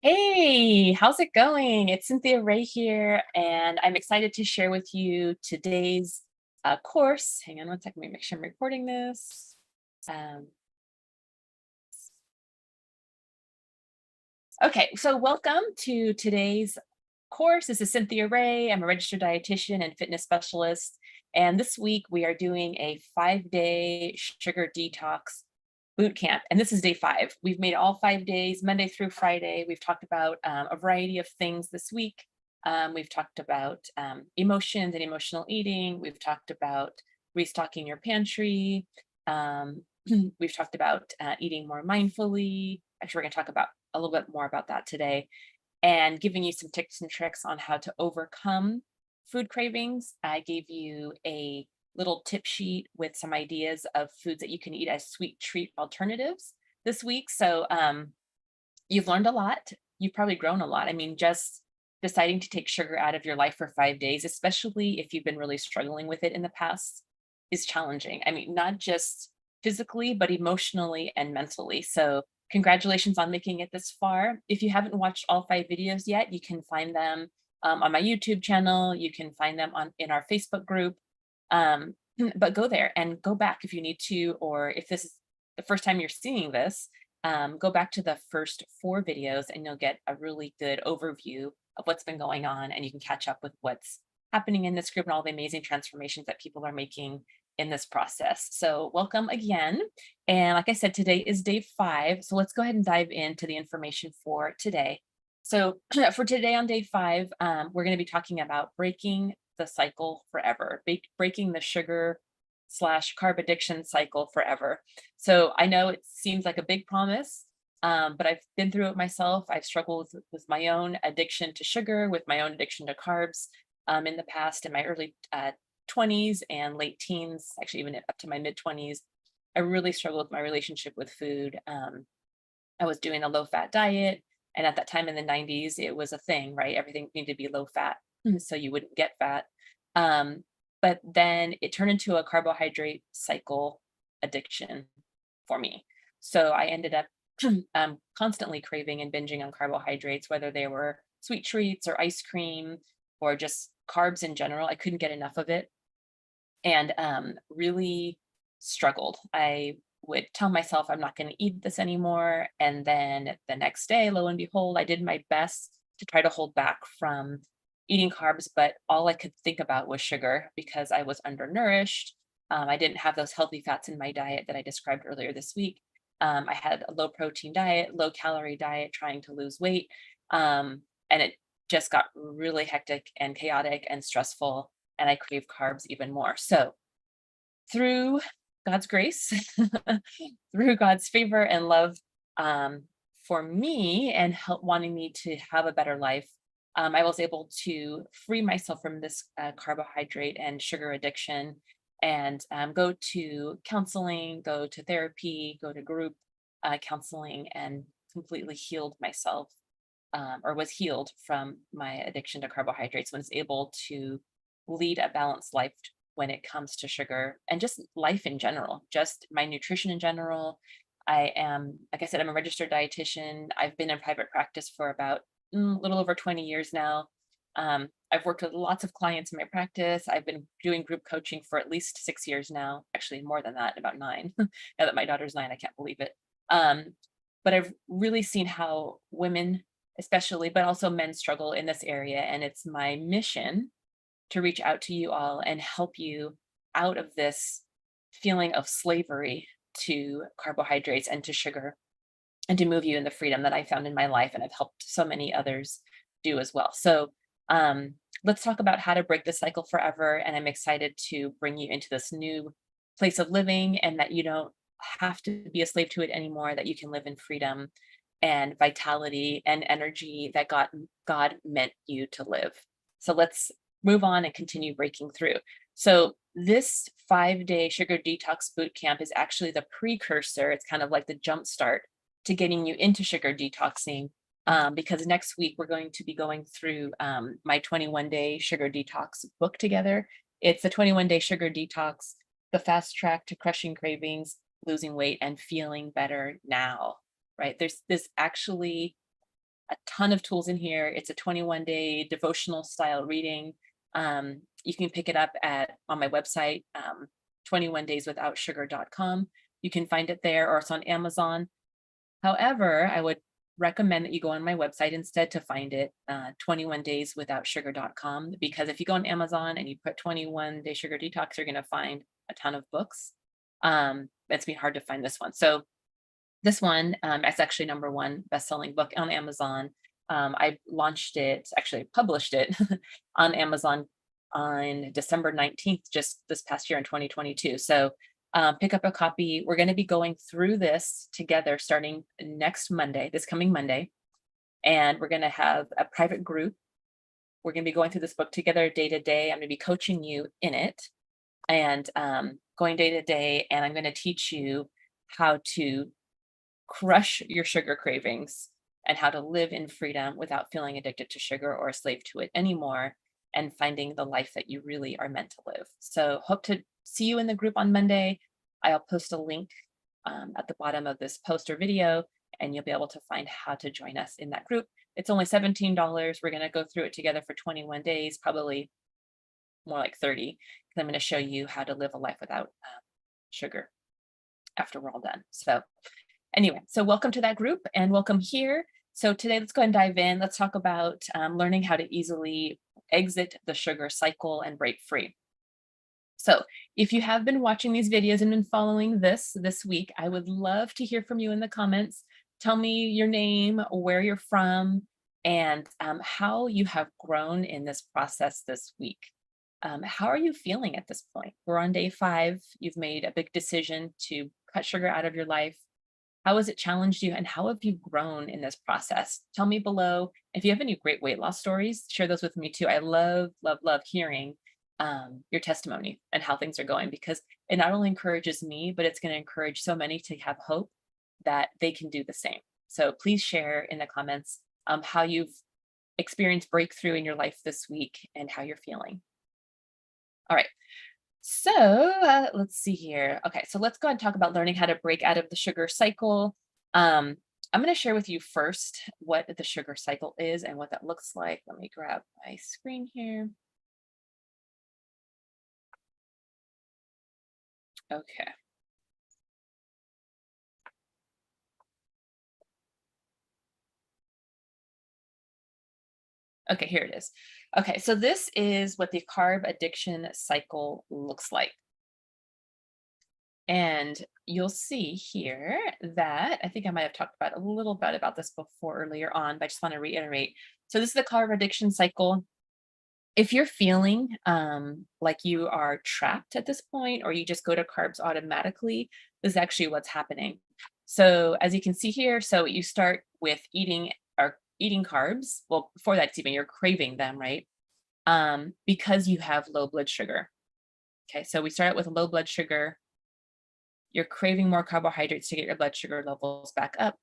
Hey, how's it going? It's Cynthia Ray here, and I'm excited to share with you today's course. Hang on one second, let me make sure I'm recording this. Um, okay, so welcome to today's course. This is Cynthia Ray. I'm a registered dietitian and fitness specialist. And this week we are doing a 5-day sugar detox boot camp. And this is day 5. We've made all 5 days, Monday through Friday. We've talked about a variety of things this week. We've talked about emotions and emotional eating. We've talked about restocking your pantry. Um, we've talked about eating more mindfully. Actually, we're going to talk about a little bit more about that today and giving you some tips and tricks on how to overcome food cravings. I gave you a little tip sheet with some ideas of foods that you can eat as sweet treat alternatives this week. So you've learned a lot. You've probably grown a lot. I mean, just deciding to take sugar out of your life for 5 days, especially if you've been really struggling with it in the past, is challenging. I mean, not just physically, but emotionally and mentally. So congratulations on making it this far. If you haven't watched all 5 videos yet, you can find them on my YouTube channel. You can find them in our Facebook group. But go there and go back if you need to, or if this is the first time you're seeing this, go back to the first 4 videos and you'll get a really good overview of what's been going on, and you can catch up with what's happening in this group and all the amazing transformations that people are making in this process. So welcome again. And like I said, today is day 5. So let's go ahead and dive into the information for today. So for today on day 5, we're going to be talking about breaking the cycle forever, breaking the sugar slash carb addiction cycle forever. So I know it seems like a big promise, but I've been through it myself. I've struggled with my own addiction to sugar, with my own addiction to carbs in the past, in my early 20s and late teens, actually even up to my mid 20s. I really struggled with my relationship with food. I was doing a low fat diet. And at that time in the 90s, it was a thing, right? Everything needed to be low fat so you wouldn't get fat. Um, but then it turned into a carbohydrate cycle addiction for me. So I ended up constantly craving and binging on carbohydrates, whether they were sweet treats or ice cream or just carbs in general. I couldn't get enough of it and really struggled. I would tell myself I'm not going to eat this anymore. And then the next day, lo and behold, I did my best to try to hold back from eating carbs, but all I could think about was sugar because I was undernourished. I didn't have those healthy fats in my diet that I described earlier this week. I had a low protein diet, low calorie diet, trying to lose weight. And it just got really hectic and chaotic and stressful, and I crave carbs even more. So through God's grace, through God's favor and love um, for me and help wanting me to have a better life, I was able to free myself from this carbohydrate and sugar addiction and go to counseling, go to therapy, go to group counseling, and completely healed myself or was healed from my addiction to carbohydrates, was able to lead a balanced life when it comes to sugar and just life in general, just my nutrition in general. I am, like I said, I'm a registered dietitian. I've been in private practice for about a little over 20 years now. I've worked with lots of clients in my practice. I've been doing group coaching for at least 6 years now, actually more than that, about 9. Now that my daughter's 9, I can't believe it. But I've really seen how women, especially, but also men struggle in this area. And it's my mission to reach out to you all and help you out of this feeling of slavery to carbohydrates and to sugar and to move you in the freedom that I found in my life and I've helped so many others do as well. So let's talk about how to break the cycle forever. And I'm excited to bring you into this new place of living and that you don't have to be a slave to it anymore, that you can live in freedom and vitality and energy that God meant you to live. So let's move on and continue breaking through. So this 5-day sugar detox boot camp is actually the precursor. It's kind of like the jump start to getting you into sugar detoxing. Because next week we're going to be going through my 21-day sugar detox book together. It's the 21-day sugar detox, the fast track to crushing cravings, losing weight, and feeling better now. Right? There's this actually a ton of tools in here. It's a 21-day devotional style reading. You can pick it up on my website, 21dayswithoutsugar.com. You can find it there, or it's on Amazon. However, I would recommend that you go on my website instead to find it, 21dayswithoutsugar.com, because if you go on Amazon and you put 21 Day Sugar Detox, you're going to find a ton of books. It's been hard to find this one. So this one, it's actually #1 best-selling book on Amazon. I actually published it on Amazon on December 19th, just this past year in 2022. So pick up a copy. We're going to be going through this together starting next Monday, this coming Monday. And we're going to have a private group. We're going to be going through this book together day to day. I'm going to be coaching you in it and going day to day. And I'm going to teach you how to crush your sugar cravings and how to live in freedom without feeling addicted to sugar or a slave to it anymore, and finding the life that you really are meant to live. So hope to see you in the group on Monday. I'll post a link at the bottom of this post or video, and you'll be able to find how to join us in that group. It's only $17. We're going to go through it together for 21 days, probably more like 30, because I'm going to show you how to live a life without sugar after we're all done. So anyway, so welcome to that group and welcome here. So today, let's go ahead and dive in. Let's talk about learning how to easily exit the sugar cycle and break free. So if you have been watching these videos and been following this week, I would love to hear from you in the comments. Tell me your name, where you're from, and how you have grown in this process this week. How are you feeling at this point? We're on day 5. You've made a big decision to cut sugar out of your life. How has it challenged you, and how have you grown in this process? Tell me below. If you have any great weight loss stories, share those with me too. I love, love, love hearing your testimony and how things are going, because it not only encourages me, but it's going to encourage so many to have hope that they can do the same. So please share in the comments how you've experienced breakthrough in your life this week and how you're feeling. All right. So let's see here. Okay, so let's go ahead and talk about learning how to break out of the sugar cycle. I'm going to share with you first what the sugar cycle is and what that looks like. Let me grab my screen here. Okay. Okay, here it is. Okay, so this is what the carb addiction cycle looks like. And you'll see here that I think I might have talked about a little bit about this before earlier on, but I just want to reiterate. So this is the carb addiction cycle. If you're feeling like you are trapped at this point, or you just go to carbs automatically, this is actually what's happening. So as you can see here, so you start with eating carbs. Well, before that, it's even you're craving them, right? Because you have low blood sugar. Okay, so we start out with low blood sugar. You're craving more carbohydrates to get your blood sugar levels back up.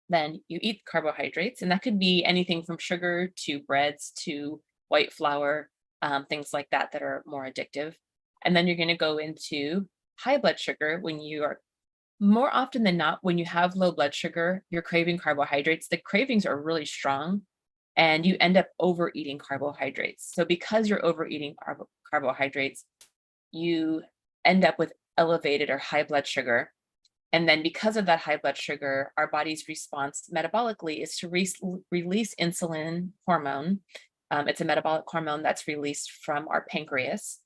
Then you eat carbohydrates, and that could be anything from sugar to breads to white flour, things like that that are more addictive. And then you're going to go into high blood sugar when you are, more often than not, when you have low blood sugar, you're craving carbohydrates. The cravings are really strong, and you end up overeating carbohydrates. So because you're overeating carbohydrates, you end up with elevated or high blood sugar. And then because of that high blood sugar, our body's response metabolically is to release insulin hormone. It's a metabolic hormone that's released from our pancreas.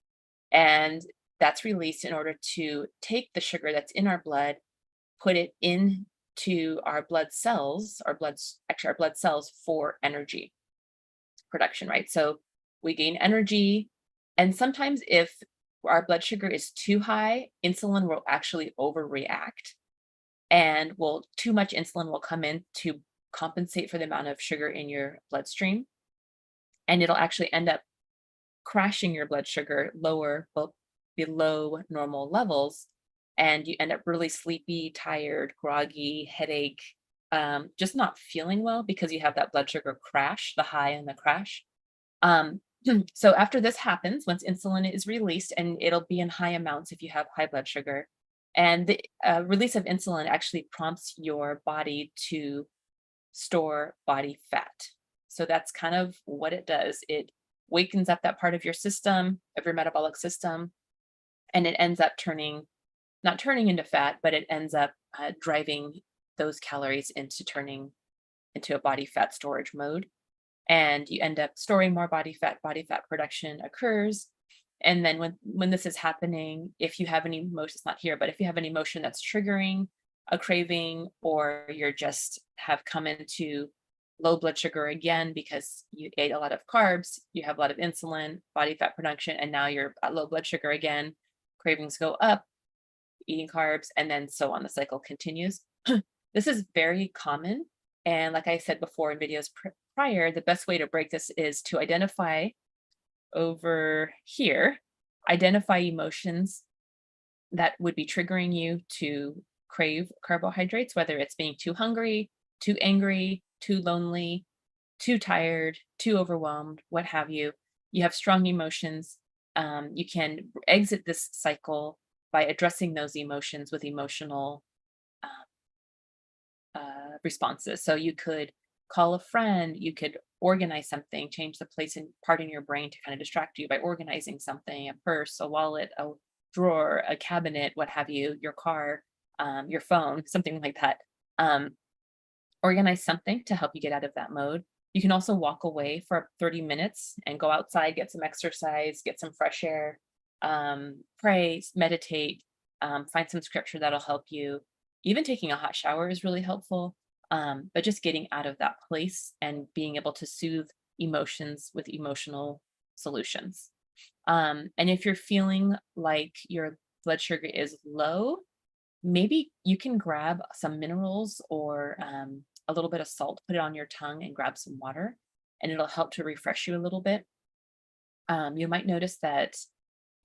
And that's released in order to take the sugar that's in our blood, put it into our blood cells, our blood cells for energy production, right? So we gain energy. And sometimes if our blood sugar is too high, insulin will actually overreact, and too much insulin will come in to compensate for the amount of sugar in your bloodstream. And it'll actually end up crashing your blood sugar below normal levels. And you end up really sleepy, tired, groggy, headache, just not feeling well because you have that blood sugar crash, the high and the crash. So after this happens, once insulin is released, and it'll be in high amounts if you have high blood sugar, and the release of insulin actually prompts your body to store body fat. So that's kind of what it does. It wakens up that part of your system, of your metabolic system, and it ends up not turning into fat, but it ends up driving those calories into turning into a body fat storage mode. And you end up storing more body fat production occurs. And then when this is happening, if you have any emotion, it's not here, but if you have an emotion that's triggering a craving, or you're just have come into low blood sugar again because you ate a lot of carbs, you have a lot of insulin, body fat production, and now you're at low blood sugar again, cravings go up, eating carbs, and then so on. The cycle continues. This is very common. And like I said before in videos prior, the best way to break this is to identify over here, identify emotions that would be triggering you to crave carbohydrates, whether it's being too hungry, too angry, too lonely, too tired, too overwhelmed, what have you. You have strong emotions. You can exit this cycle by addressing those emotions with emotional responses. So you could call a friend, you could organize something, change the place and part in your brain to kind of distract you by organizing something, a purse, a wallet, a drawer, a cabinet, what have you, your car, your phone, something like that. Um, Organize something to help you get out of that mode. You can also walk away for 30 minutes and go outside, get some exercise, get some fresh air, pray, meditate, find some scripture that'll help you. Even taking a hot shower is really helpful, but just getting out of that place and being able to soothe emotions with emotional solutions. And if you're feeling like your blood sugar is low, maybe you can grab some minerals or a little bit of salt, put it on your tongue and grab some water, and it'll help to refresh you a little bit. You might notice that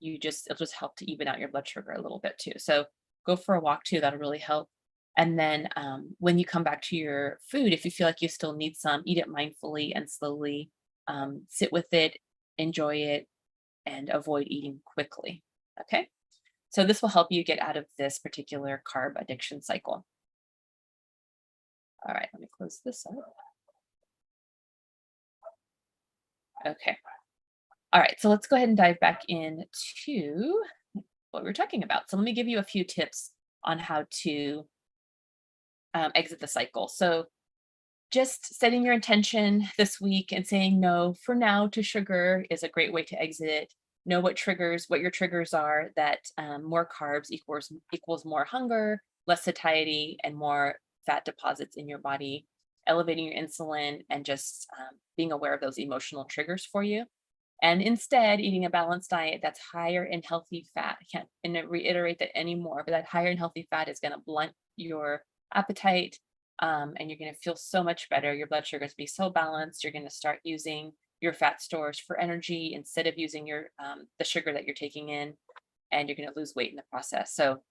it'll just help to even out your blood sugar a little bit too. So go for a walk too, that'll really help. And then when you come back to your food, if you feel like you still need some, eat it mindfully and slowly. Sit with it, enjoy it, and avoid eating quickly. Okay. So this will help you get out of this particular carb addiction cycle. All right, let me close this up. Okay. All right, so let's go ahead and dive back into what we were talking about. So let me give you a few tips on how to exit the cycle. So just setting your intention this week and saying no for now to sugar is a great way to exit it. Know what your triggers are, that more carbs equals more hunger, less satiety, and more fat deposits in your body, elevating your insulin, and just being aware of those emotional triggers for you. And instead, eating a balanced diet that's higher in healthy fat. I can't reiterate that anymore, but that higher in healthy fat is going to blunt your appetite, and you're going to feel so much better. Your blood sugars be so balanced. You're going to start using your fat stores for energy instead of using your the sugar that you're taking in, and you're going to lose weight in the process. So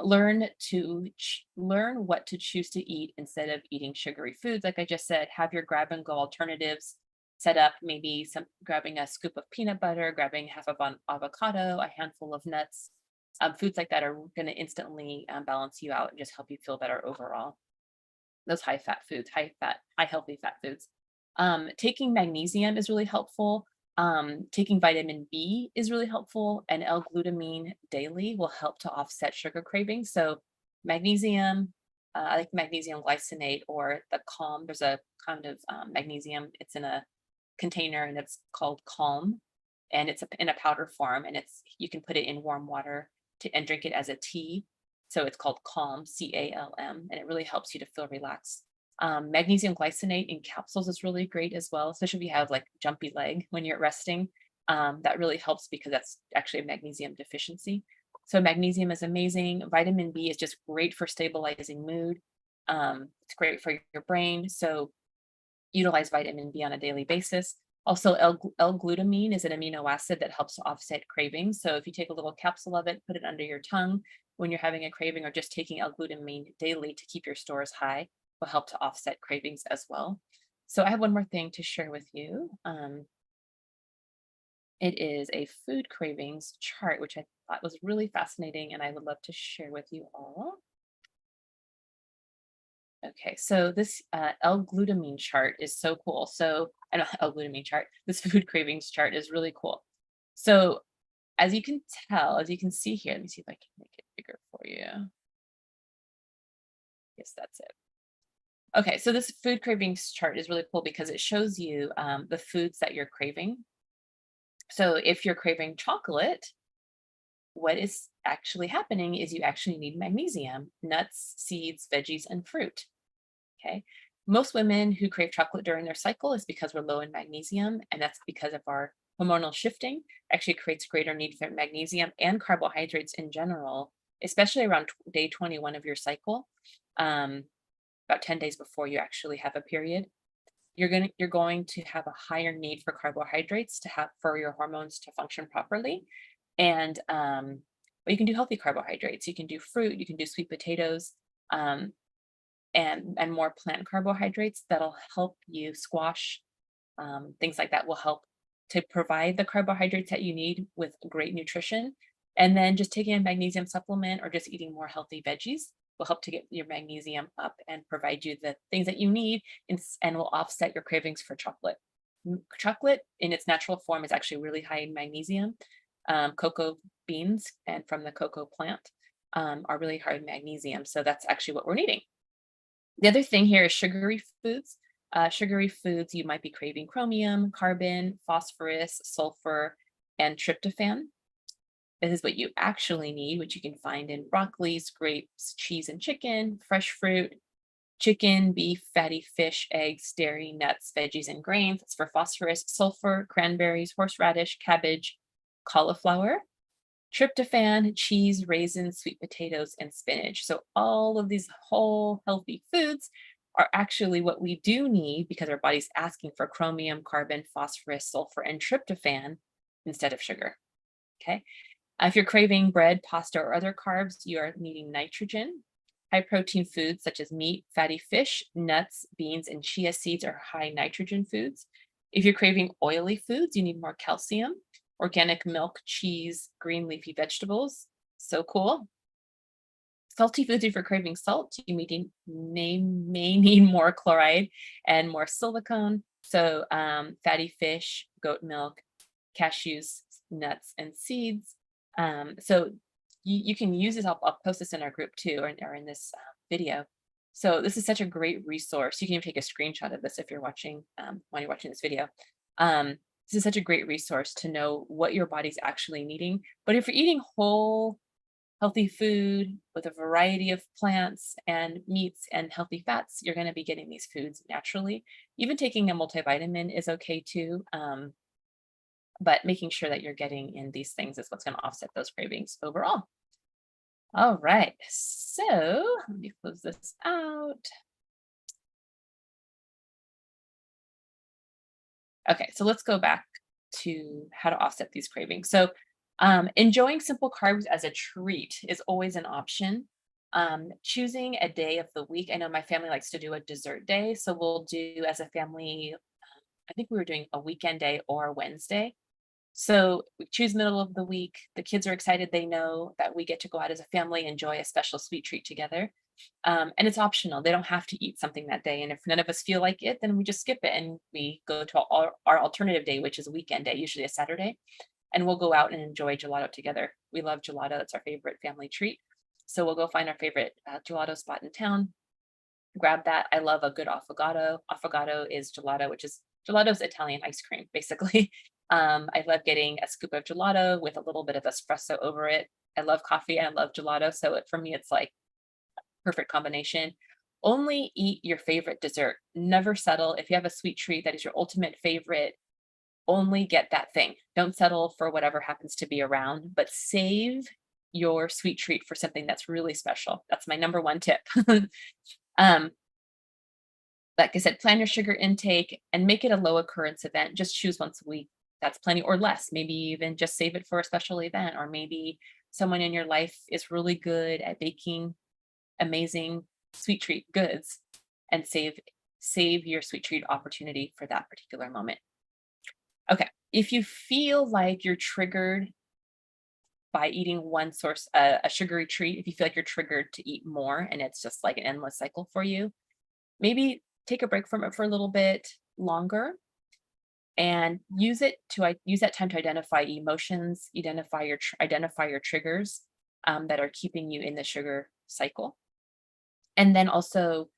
learn what to choose to eat instead of eating sugary foods. Like I just said, have your grab and go alternatives set up. Maybe grabbing a scoop of peanut butter, grabbing half of an avocado, a handful of nuts. Foods like that are going to instantly balance you out and just help you feel better overall. Those high fat foods, high healthy fat foods. Taking magnesium is really helpful. Taking vitamin B is really helpful, and L-glutamine daily will help to offset sugar cravings. So magnesium, I like magnesium glycinate or the Calm. There's a kind of magnesium. It's in a container and it's called Calm, and it's in a powder form, and you can put it in warm water and drink it as a tea. So it's called Calm, CALM, and it really helps you to feel relaxed. Magnesium glycinate in capsules is really great as well, especially if you have like jumpy leg when you're resting. That really helps because that's actually a magnesium deficiency. So magnesium is amazing. Vitamin B is just great for stabilizing mood. It's great for your brain. So utilize vitamin B on a daily basis. Also, L-glutamine is an amino acid that helps to offset cravings. So if you take a little capsule of it, put it under your tongue when you're having a craving, or just taking L-glutamine daily to keep your stores high will help to offset cravings as well. So I have one more thing to share with you. It is a food cravings chart, which I thought was really fascinating and I would love to share with you all. Okay, so this L-glutamine chart is so cool. So I don't L-glutamine chart. This food cravings chart is really cool. So as you can tell, as you can see here, let me see if I can make it bigger for you. Yes, that's it. Okay, so this food cravings chart is really cool because it shows you the foods that you're craving. So if you're craving chocolate, what is actually happening is you actually need magnesium, nuts, seeds, veggies, and fruit. Okay. Most women who crave chocolate during their cycle is because we're low in magnesium, and that's because of our hormonal shifting. Actually creates greater need for magnesium and carbohydrates in general, especially around day 21 of your cycle, um, about 10 days before you actually have a period. You're going to have a higher need for carbohydrates to have for your hormones to function properly. And but you can do healthy carbohydrates. You can do fruit. You can do sweet potatoes. Um, and more plant carbohydrates that'll help you squash things like that will help to provide the carbohydrates that you need with great nutrition. And then just taking a magnesium supplement or just eating more healthy veggies will help to get your magnesium up and provide you the things that you need and will offset your cravings for chocolate. Chocolate in its natural form is actually really high in magnesium. Cocoa beans and from the cocoa plant are really high in magnesium. So that's actually what we're needing. The other thing here is sugary foods. Sugary foods, you might be craving chromium, carbon, phosphorus, sulfur, and tryptophan. This is what you actually need, which you can find in broccolis, grapes, cheese and chicken, fresh fruit, chicken, beef, fatty fish, eggs, dairy, nuts, veggies, and grains. It's for phosphorus, sulfur, cranberries, horseradish, cabbage, cauliflower, tryptophan, cheese, raisins, sweet potatoes, and spinach. So all of these whole healthy foods are actually what we do need because our body's asking for chromium, carbon, phosphorus, sulfur, and tryptophan instead of sugar. Okay. If you're craving bread, pasta, or other carbs, you are needing nitrogen. High protein foods such as meat, fatty fish, nuts, beans, and chia seeds are high nitrogen foods. If you're craving oily foods, you need more calcium. Organic milk, cheese, green leafy vegetables. So cool. Salty foods, if you're craving salt, you may need more chloride and more silicone. So fatty fish, goat milk, cashews, nuts, and seeds. So you can use this. I'll post this in our group too, or in this video. So this is such a great resource. You can even take a screenshot of this if you're watching when you're watching this video. Um, this is such a great resource to know what your body's actually needing. But if you're eating whole, healthy food with a variety of plants and meats and healthy fats, you're going to be getting these foods naturally. Even taking a multivitamin is okay too. But making sure that you're getting in these things is what's going to offset those cravings overall. All right, so let me close this out. Okay, so let's go back to how to offset these cravings. So, enjoying simple carbs as a treat is always an option. Choosing a day of the week. I know my family likes to do a dessert day, so we'll do as a family. I think we were doing a weekend day or a Wednesday. So we choose middle of the week. The kids are excited. They know that we get to go out as a family, enjoy a special sweet treat together. And it's optional. They don't have to eat something that day. And if none of us feel like it, then we just skip it and we go to our alternative day, which is a weekend day, usually a Saturday. And we'll go out and enjoy gelato together. We love gelato. It's our favorite family treat. So we'll go find our favorite gelato spot in town, grab that. I love a good affogato. Affogato is gelato, which is gelato's Italian ice cream, basically. I love getting a scoop of gelato with a little bit of espresso over it. I love coffee and I love gelato. So for me, it's like perfect combination. Only eat your favorite dessert. Never settle. If you have a sweet treat that is your ultimate favorite, only get that thing. Don't settle for whatever happens to be around, but save your sweet treat for something that's really special. That's my number one tip. um, like I said, plan your sugar intake and make it a low occurrence event. Just choose once a week. That's plenty or less. Maybe even just save it for a special event, or maybe someone in your life is really good at baking amazing sweet treat goods and save your sweet treat opportunity for that particular moment. Okay. If you feel like you're triggered by eating one source, a sugary treat, if you feel like you're triggered to eat more and it's just like an endless cycle for you, maybe take a break from it for a little bit longer and use that time to identify emotions, identify your triggers that are keeping you in the sugar cycle. And then also,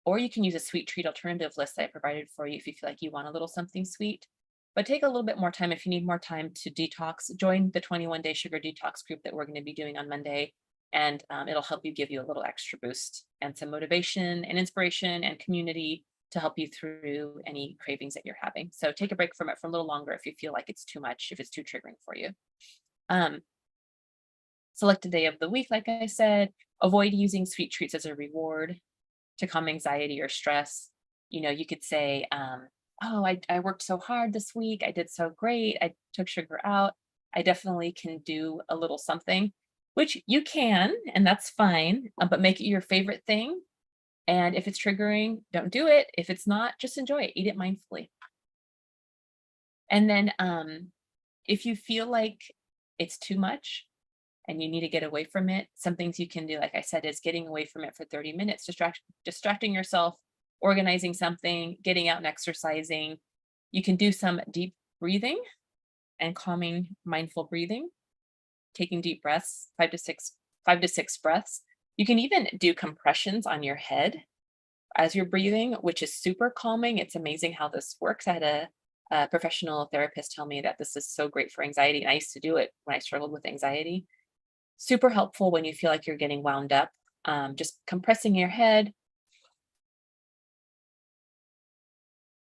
or you can use a sweet treat alternative list that I provided for you if you feel like you want a little something sweet. But take a little bit more time if you need more time to detox. Join the 21-day sugar detox group that we're going to be doing on Monday, and it'll help you give you a little extra boost and some motivation and inspiration and community to help you through any cravings that you're having. So take a break from it for a little longer if you feel like it's too much, if it's too triggering for you. Um, Select a day of the week, like I said. Avoid using sweet treats as a reward to calm anxiety or stress. You could say, oh, I worked so hard this week. I did so great. I took sugar out. I definitely can do a little something, which you can, and that's fine, but make it your favorite thing. And if it's triggering, don't do it. If it's not, just enjoy it. Eat it mindfully. And then if you feel like it's too much, and you need to get away from it, some things you can do, like I said, is getting away from it for 30 minutes, distracting yourself, organizing something, getting out and exercising. You can do some deep breathing and calming mindful breathing, taking deep breaths, 5 to 6 breaths. You can even do compressions on your head as you're breathing, which is super calming. It's amazing how this works. I had a professional therapist tell me that this is so great for anxiety. And I used to do it when I struggled with anxiety. Super helpful when you feel like you're getting wound up. Just compressing your head,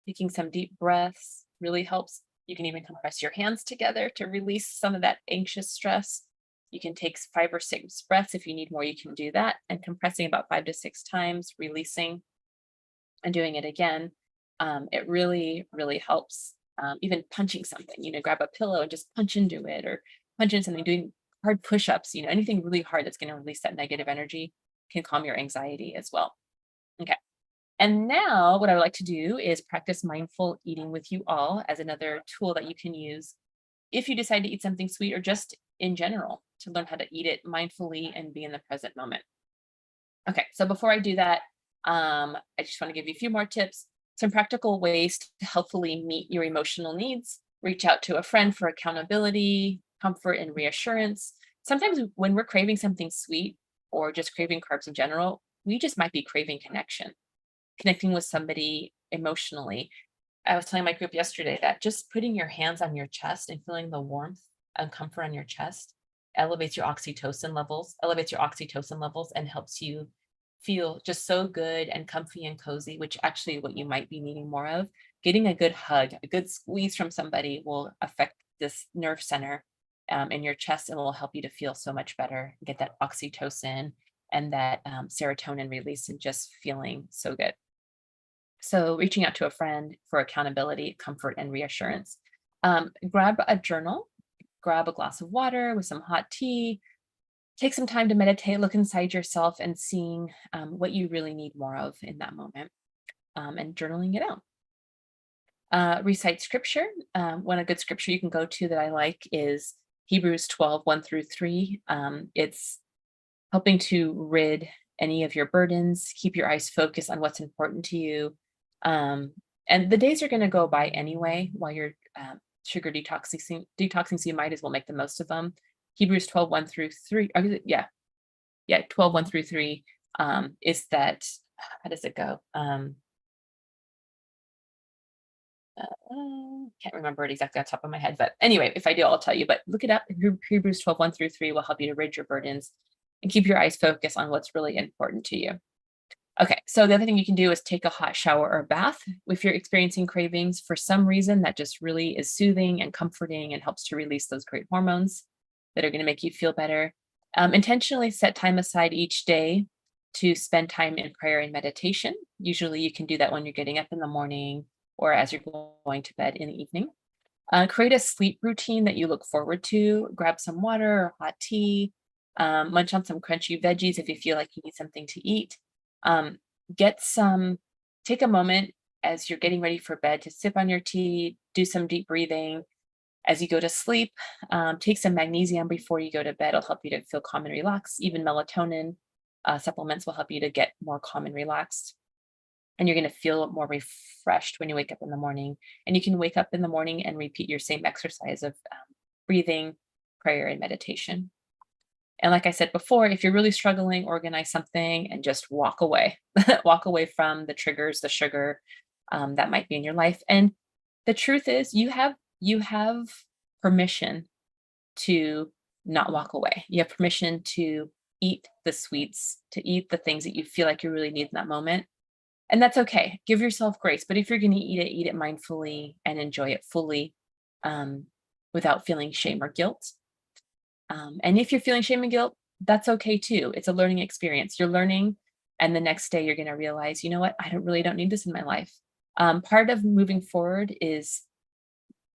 taking some deep breaths really helps. You can even compress your hands together to release some of that anxious stress. You can take 5 or 6 breaths. If you need more, you can do that. And compressing about 5 to 6 times, releasing and doing it again. It really, really helps. Even punching something, grab a pillow and just punch into it, or punch into something, doing hard push-ups, anything really hard that's going to release that negative energy can calm your anxiety as well. Okay. And now what I would like to do is practice mindful eating with you all as another tool that you can use if you decide to eat something sweet, or just in general to learn how to eat it mindfully and be in the present moment. Okay, so before I do that, I just want to give you a few more tips, some practical ways to helpfully meet your emotional needs. Reach out to a friend for accountability, comfort, and reassurance. Sometimes when we're craving something sweet or just craving carbs in general, we just might be craving connection, connecting with somebody emotionally. I was telling my group yesterday that just putting your hands on your chest and feeling the warmth and comfort on your chest elevates your oxytocin levels and helps you feel just so good and comfy and cozy, which actually what you might be needing more of. Getting a good hug, a good squeeze from somebody will affect this nerve center in your chest, and will help you to feel so much better, get that oxytocin and that serotonin release, and just feeling so good. So, reaching out to a friend for accountability, comfort, and reassurance. Grab a journal, grab a glass of water with some hot tea, take some time to meditate, look inside yourself, and seeing what you really need more of in that moment, and journaling it out. Recite scripture. One a good scripture you can go to that I like is Hebrews 12, 1 through 3. It's helping to rid any of your burdens, keep your eyes focused on what's important to you. And the days are going to go by anyway while you're sugar detoxing, so you might as well make the most of them. Hebrews 12, 1 through 3. Yeah, 12, 1 through 3 is that, how does it go? Can't remember it exactly off the top of my head, but anyway, if I do, I'll tell you. But look it up. Hebrews 12, 1 through 3 will help you to rid your burdens and keep your eyes focused on what's really important to you. Okay, so the other thing you can do is take a hot shower or bath if you're experiencing cravings for some reason. That just really is soothing and comforting and helps to release those great hormones that are going to make you feel better. Intentionally set time aside each day to spend time in prayer and meditation. Usually you can do that when you're getting up in the morning or as you're going to bed in the evening. Create a sleep routine that you look forward to. Grab some water or hot tea. Munch on some crunchy veggies if you feel like you need something to eat. Um, Take a moment as you're getting ready for bed to sip on your tea, do some deep breathing. As you go to sleep, take some magnesium before you go to bed. It'll help you to feel calm and relaxed. Even melatonin supplements will help you to get more calm and relaxed. and you're going to feel more refreshed when you wake up in the morning. And you can wake up in the morning and repeat your same exercise of breathing, prayer, and meditation. And like I said before, if you're really struggling, organize something and just walk away. Walk away from the triggers, the sugar that might be in your life. And the truth is, you have permission to not walk away. You have permission to eat the sweets, to eat the things that you feel like you really need in that moment. And that's okay. Give yourself grace. But if you're going to eat it mindfully and enjoy it fully, um, without feeling shame or guilt. And if you're feeling shame and guilt, that's okay too. It's a learning experience. You're learning, and the next day you're going to realize, you know what? I don't need this in my life. Part of moving forward is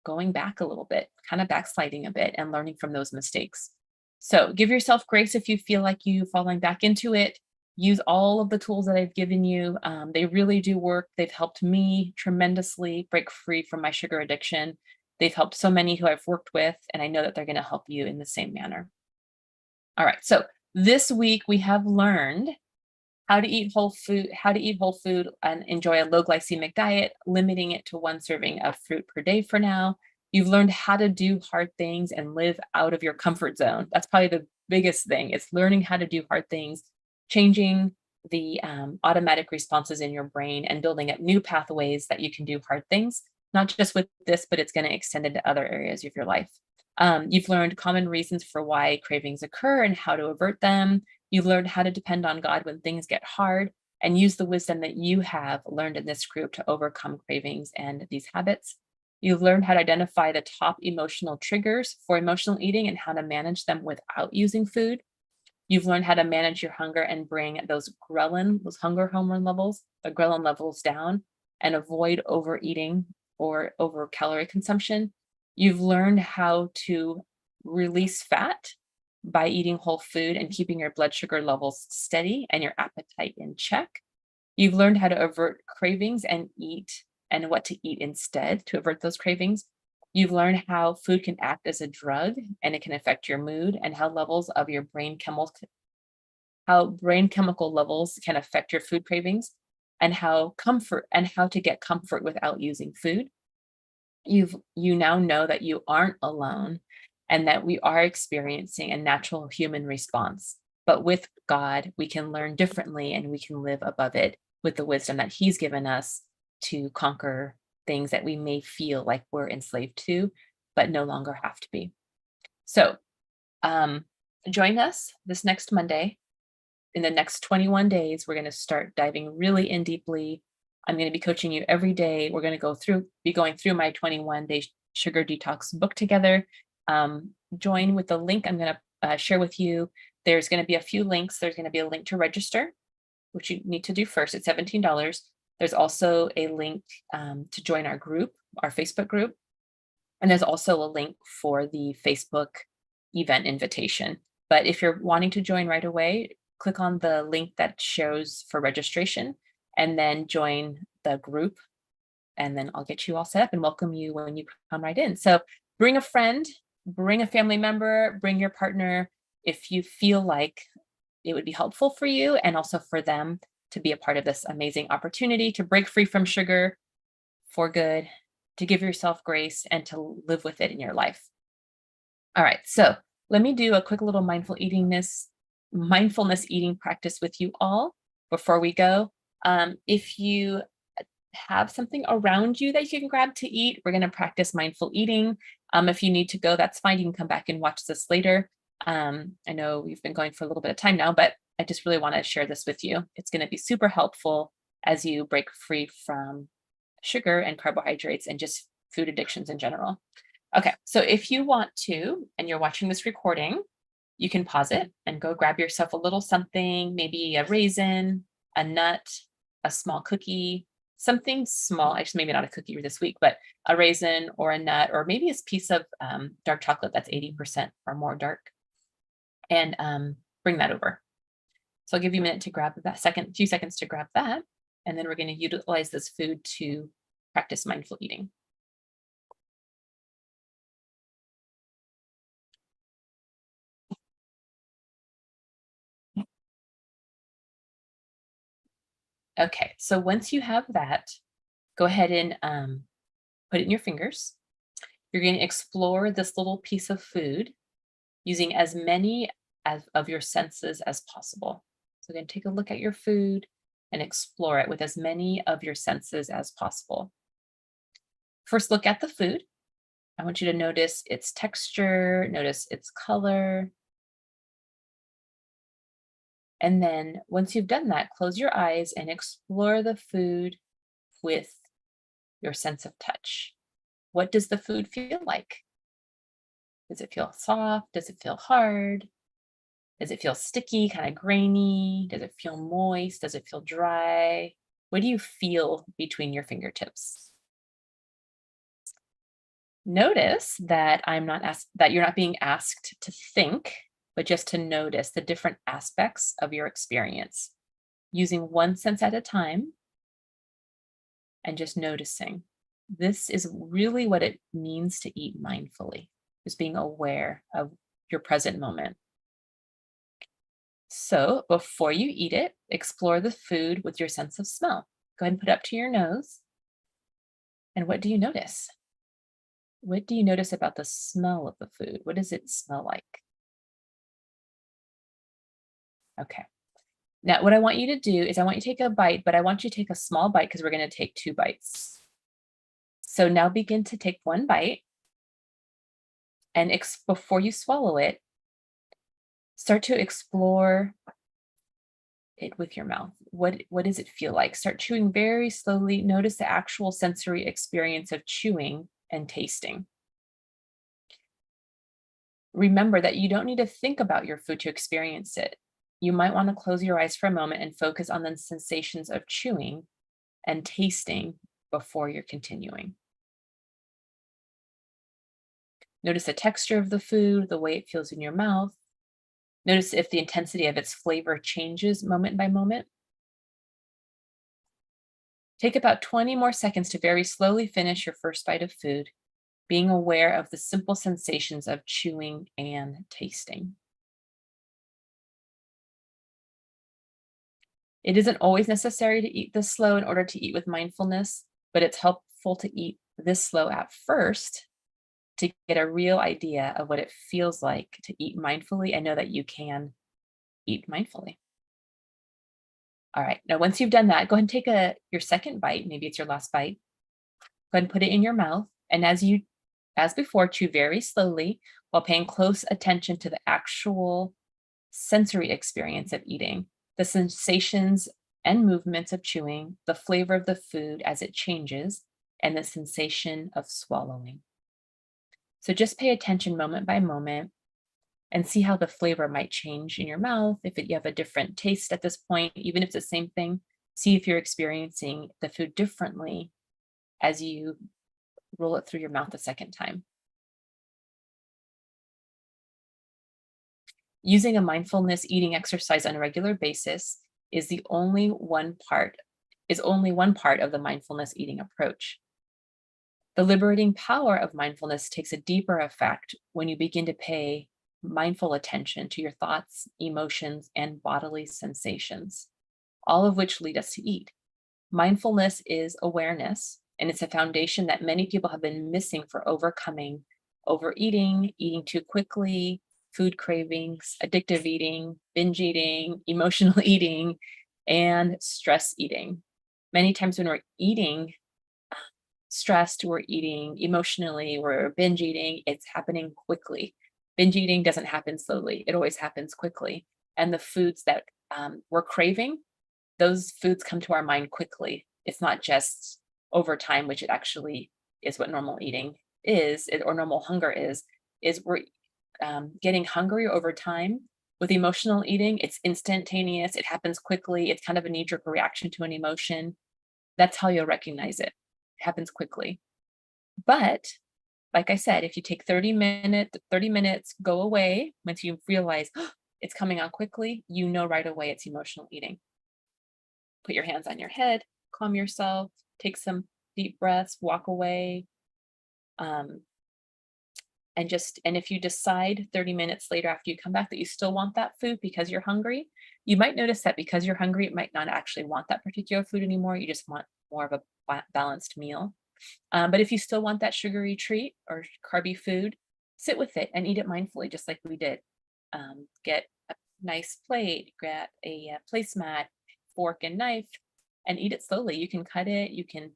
going back a little bit, kind of backsliding a bit, and learning from those mistakes. So give yourself grace if you feel like you falling back into it. Use all of the tools that I've given you. They really do work. They've helped me tremendously break free from my sugar addiction. They've helped so many who I've worked with, and I know that they're going to help you in the same manner. All right. So this week we have learned how to eat whole food and enjoy a low glycemic diet, limiting it to one serving of fruit per day for now. You've learned how to do hard things and live out of your comfort zone. That's probably the biggest thing. It's learning how to do hard things, changing the automatic responses in your brain and building up new pathways that you can do hard things, not just with this, but it's going to extend into other areas of your life. You've learned common reasons for why cravings occur and how to avert them. You've learned how to depend on God when things get hard and use the wisdom that you have learned in this group to overcome cravings and these habits. You've learned how to identify the top emotional triggers for emotional eating and how to manage them without using food. You've learned how to manage your hunger and bring those hunger hormone levels, the ghrelin levels down, and avoid overeating or over calorie consumption. You've learned how to release fat by eating whole food and keeping your blood sugar levels steady and your appetite in check. You've learned how to avert cravings and eat and what to eat instead to avert those cravings. You've learned how food can act as a drug and it can affect your mood and how brain chemical levels can affect your food cravings and how to get comfort without using food. You now know that you aren't alone and that we are experiencing a natural human response. But with God, we can learn differently and we can live above it with the wisdom that He's given us to conquer things that we may feel like we're enslaved to, but no longer have to be. So, um, join us this next Monday. In the next 21 days, we're going to start diving really in deeply. I'm going to be coaching you every day. We're going to be going through my 21-day sugar detox book together. Join with the link I'm going to share with you. There's going to be a few links. There's going to be a link to register, which you need to do first. It's $17. There's also a link to join our group, our Facebook group. And there's also a link for the Facebook event invitation. But if you're wanting to join right away, click on the link that shows for registration and then join the group. And then I'll get you all set up and welcome you when you come right in. So bring a friend, bring a family member, bring your partner if you feel like it would be helpful for you and also for them to be a part of this amazing opportunity to break free from sugar for good, to give yourself grace and to live with it in your life. All right, so let me do a quick little mindfulness eating practice with you all before we go. If you have something around you that you can grab to eat, we're going to practice mindful eating. If you need to go, that's fine. You can come back and watch this later. I know we've been going for a little bit of time now, but I just really want to share this with you. It's going to be super helpful as you break free from sugar and carbohydrates and just food addictions in general. Okay, so if you want to, and you're watching this recording, you can pause it and go grab yourself a little something, maybe a raisin, a nut, a small cookie, something small, actually maybe not a cookie this week, but a raisin or a nut, or maybe a piece of dark chocolate that's 80% or more dark, and bring that over. So I'll give you a minute to grab few seconds to grab that, and then we're going to utilize this food to practice mindful eating. Okay, so once you have that, go ahead and put it in your fingers. You're going to explore this little piece of food using as many of your senses as possible. So again, take a look at your food and explore it with as many of your senses as possible. First, look at the food. I want you to notice its texture, notice its color. And then once you've done that, close your eyes and explore the food with your sense of touch. What does the food feel like? Does it feel soft? Does it feel hard? Does it feel sticky, kind of grainy? Does it feel moist? Does it feel dry? What do you feel between your fingertips? Notice that that you're not being asked to think, but just to notice the different aspects of your experience, using one sense at a time and just noticing. This is really what it means to eat mindfully, just being aware of your present moment. So before you eat it, explore the food with your sense of smell. Go ahead and put it up to your nose. And what do you notice? What do you notice about the smell of the food? What does it smell like? Okay. Now, what I want you to do is I want you to take a bite, but I want you to take a small bite because we're going to take 2 bites. So now begin to take one bite and before you swallow it, start to explore it with your mouth. What does it feel like? Start chewing very slowly. Notice the actual sensory experience of chewing and tasting. Remember that you don't need to think about your food to experience it. You might want to close your eyes for a moment and focus on the sensations of chewing and tasting before you're continuing. Notice the texture of the food, the way it feels in your mouth. Notice if the intensity of its flavor changes moment by moment. Take about 20 more seconds to very slowly finish your first bite of food, being aware of the simple sensations of chewing and tasting. It isn't always necessary to eat this slow in order to eat with mindfulness, but it's helpful to eat this slow at first to get a real idea of what it feels like to eat mindfully and know that you can eat mindfully. All right. Now, once you've done that, go ahead and take your second bite. Maybe it's your last bite. Go ahead and put it in your mouth. And as before, chew very slowly while paying close attention to the actual sensory experience of eating, the sensations and movements of chewing, the flavor of the food as it changes, and the sensation of swallowing. So just pay attention moment by moment and see how the flavor might change in your mouth. If you have a different taste at this point, even if it's the same thing, see if you're experiencing the food differently as you roll it through your mouth a second time. Using a mindfulness eating exercise on a regular basis is only one part of the mindfulness eating approach. The liberating power of mindfulness takes a deeper effect when you begin to pay mindful attention to your thoughts, emotions, and bodily sensations, all of which lead us to eat. Mindfulness is awareness, and it's a foundation that many people have been missing for overcoming overeating, eating too quickly, food cravings, addictive eating, binge eating, emotional eating, and stress eating. Many times when we're eating stressed, we're eating emotionally, we're binge eating, it's happening quickly. Binge eating doesn't happen slowly, it always happens quickly. And the foods that we're craving, those foods come to our mind quickly. It's not just over time, which it actually is what normal eating or normal hunger is we're getting hungry over time. With emotional eating, it's instantaneous, it happens quickly, it's kind of a knee jerk reaction to an emotion. That's how you'll recognize it. It happens quickly. But like I said, if you take 30 minutes, go away, once you realize it's coming on quickly, you know right away it's emotional eating. Put your hands on your head, calm yourself, take some deep breaths, walk away. Um, and if you decide 30 minutes later after you come back that you still want that food because you're hungry, You might notice that because you're hungry, it might not actually want that particular food anymore. You just want more of a balanced meal. But if you still want that sugary treat or carby food, sit with it and eat it mindfully, just like we did. Get a nice plate, grab a placemat, fork and knife, and eat it slowly. You can cut it, you can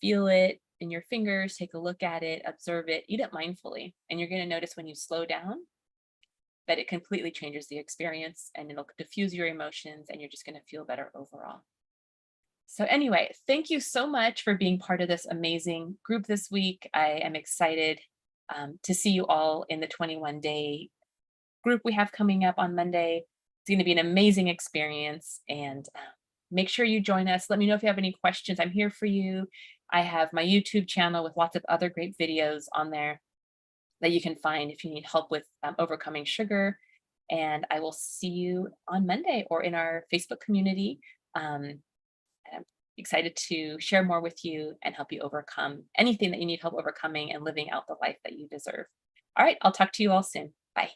feel it in your fingers, take a look at it, observe it, eat it mindfully. And you're going to notice when you slow down that it completely changes the experience and it'll diffuse your emotions and you're just going to feel better overall. So, anyway, thank you so much for being part of this amazing group this week. I am excited to see you all in the 21-day group we have coming up on Monday. It's going to be an amazing experience. And make sure you join us. Let me know if you have any questions. I'm here for you. I have my YouTube channel with lots of other great videos on there that you can find if you need help with overcoming sugar. And I will see you on Monday or in our Facebook community. I'm excited to share more with you and help you overcome anything that you need help overcoming and living out the life that you deserve. All right, I'll talk to you all soon. Bye.